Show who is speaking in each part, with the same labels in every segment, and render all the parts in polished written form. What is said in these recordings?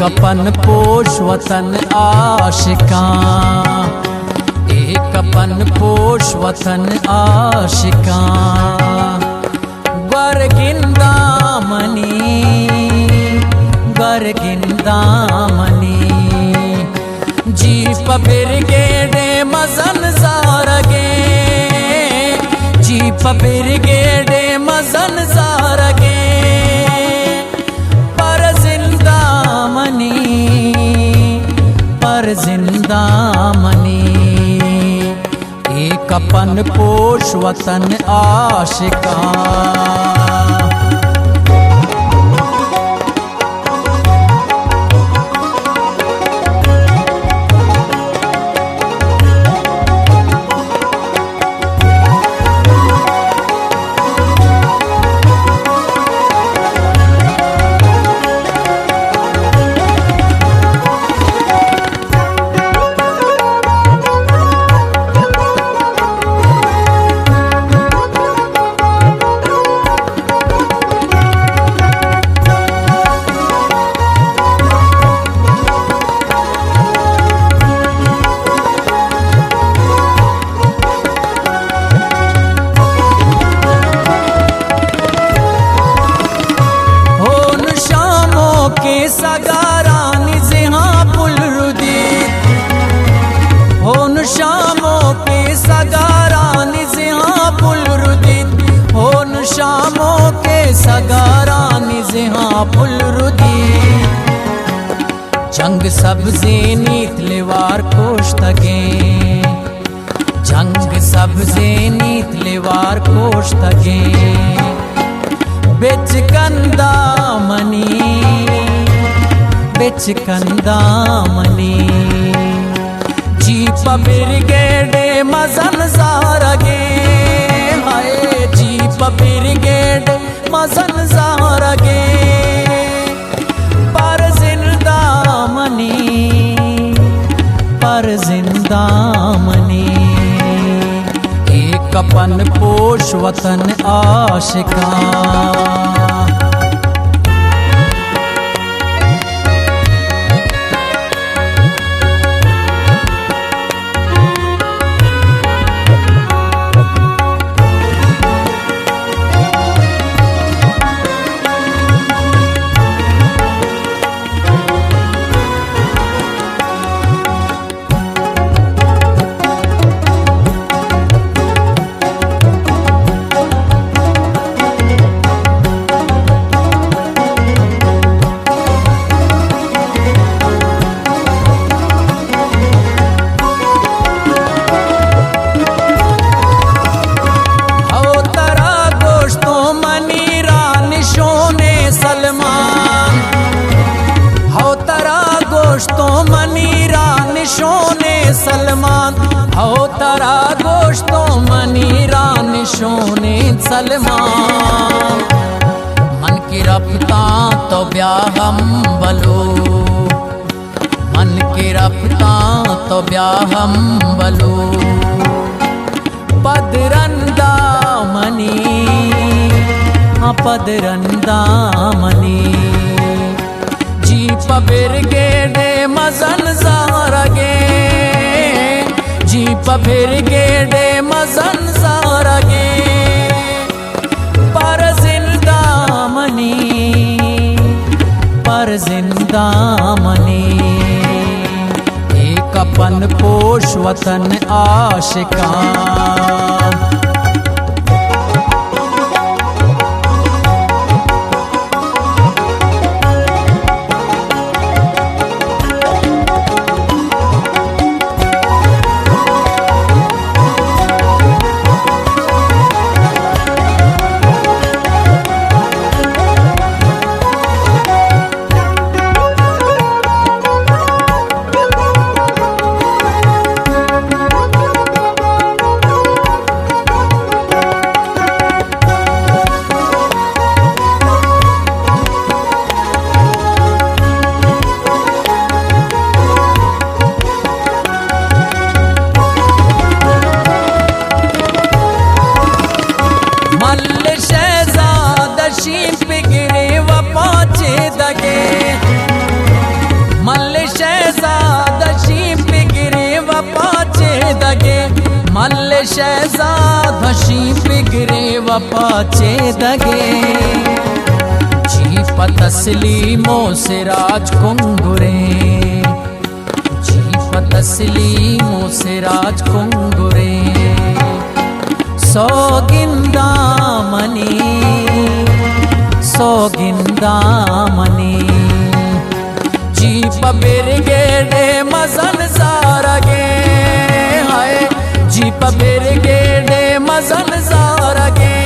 Speaker 1: अपन पोश वतन आशिका, एक अपन पोश वतन आशिका। गर्गिंदामनी गर्गिंदामनी जीप बिरगेडे मजन जारगे, जीप बिरगेडे मजन जारगे। पर जिंदामनी एक अपन पोश वतन आशिका। सगारानी जिहाँ पुल रुदीत होन शामों के सगारानी जिहाँ पुल रुदीत, होन शामों के सगारानी जिहाँ पुल रुदीत। जंग सब्ज़े नीत लेवार कोश्तगे, जंग सब्ज़े नीत लेवार कोश्तगे। बिच कंदामनी बिच कंदामनी जीप बिरगेडे मजन जारगे, हाय जीप बिरगेडे मजन जारगे। पर जिंदामनी एक अपन पोश वतन आशिका। सलमान हो तारा गोश्तो मनीरा निशोने सलमान। मन की रफ्ता तो ब्याह हम बलो, मन की रफ्ता तो ब्याह हम बलो। पदरंदा मनी पदरंदा मनी जीप बिरगेडे मजन जारगे, जीप बिरगेडे मजन जारगे। पर जिंदामनी एक अपन पोश वतन आशिका। शहजाद हशी बिगरे वपाचे दगे जीप तस्लीमों से राज कुंगुरे जीप तस्लीमों से राज कुंगुरे सौगिंदामनी सौगिंदामनी जीप बिरगेडे मजन सारगे हाय जीप बिरगेडे मजन सारगे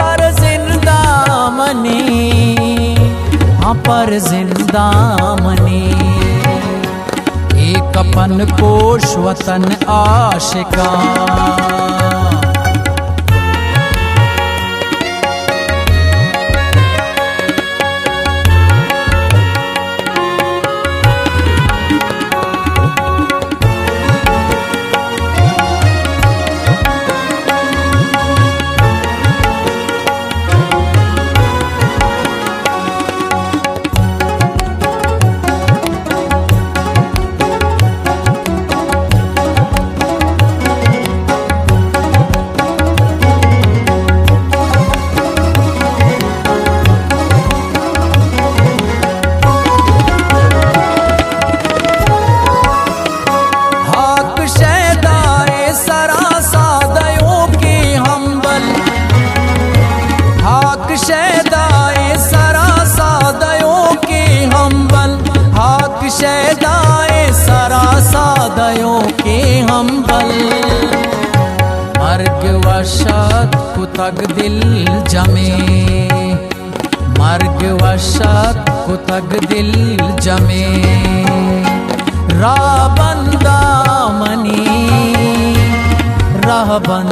Speaker 1: पर जिंदामनी हाँ पर जिंदामनी एक अपन कोश वतन आशिका सरासादयों के हम्बल मर्ग वशत कुतग दिल जमे मर्ग वशत कुतग दिल जमे राह बंदा मनी राह बंदा